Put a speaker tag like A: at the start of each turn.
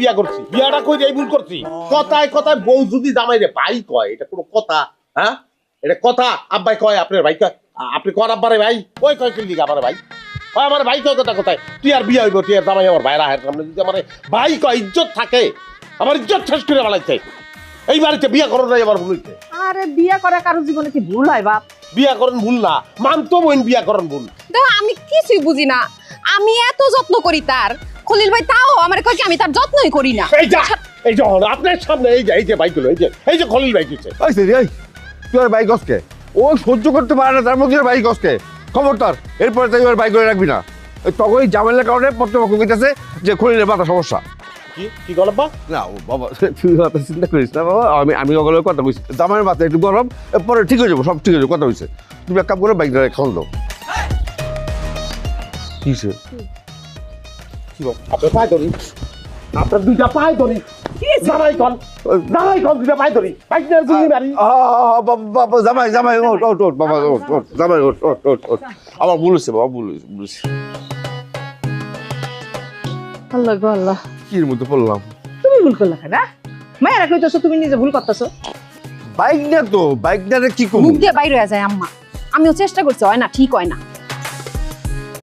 A: বিয়া করছি, বিয়াটা কই এই ভুল করছি। কথায় কথায় বউ যদি জামাই রে ভাই কয়, এটা কোনো কথা? হ্যাঁ, এটা কথা? আব্বাই কয় আপনার ভাই কয়, আপনি কর আব্বারে ভাই, ওই কয় কিল দিকে আমার ভাই, ওই আমার ভাই কয় কথা কোথায়, তুই আর বিয়া হইব, তুই আর জামাই আমার ভাইরা হায়ের সামনে যদি আমার ভাই কয়, ইজ্জত থাকে, আমার ইজ্জত শেষ করে বেড়াইছে। এই বাড়িতে বিয়া করার নাই আমার ভুল হইছে।
B: আরে বিয়া করা কারো জীবনে কি ভুল হয় বাপ?
A: বিয়া করেন ভুল না, মানতো বোন বিয়া করেন ভুল।
C: দেখো আমি কিছুই বুঝি না, আমি এত যত্ন করি তার, খলিল ভাই তাও আমার কয় কি আমি তার যত্নই করি না।
A: এই যে আপনার সামনে এই যে বাইকগুলো, এই যে খলিল বাইক দিচ্ছে।
D: এই সেরি এই তুই আর বাইক গসকে ও সহ্য করতে পারে না, তার মধ্যে বাইক গসকে খবর তার। এরপরে তাই ওর বাইক করে রাখবি না। ওই তখন ওই ঝামেলার কারণে প্রত্যেক কইতেছে যে খলিলের মাথা সমস্যা।
A: কি গল্পা?
D: না ও বাবা তুই অত চিন্তা করিস না বাবা, আমি ওগুলো কথা কইছি, জামাইয়ের মাথা একটু গরম, পরে ঠিক হয়ে যাবো, সব ঠিক হয়ে যাবে, কথা হয়েছে। তুমি এক কাপ করে বাইক ধরে খাওয়ান দাও। কিসে
A: কি বল? আপনার পায়ে ধরি, আপনার দুইটা পায়ে ধরি, জামাই কন দুইটা পায়ে ধরি, বাইক নিয়ে তুমি বাড়ি।
D: বাবা জামাই জামাই ওঠ ওঠ ওঠ বাবা ওঠ ওঠ জামাই ওঠ ওঠ ওঠ ওঠ। আমার ভুল হয়েছে বাবা, ভুল হয়েছে।
B: আল্লাহ গো আল্লাহ,
D: কি এর মধ্যে পড়লাম?
B: তুমি ভুল করলা কেন? মায়েরা কইতাছো তুমি নিজে ভুল করতেছো।
D: বাইক না তো, বাইক না কি করবো?
C: মুখ দিয়ে বাইরে হয়ে যায় আম্মা, আমিও চেষ্টা করছি, হয় না, ঠিক হয় না।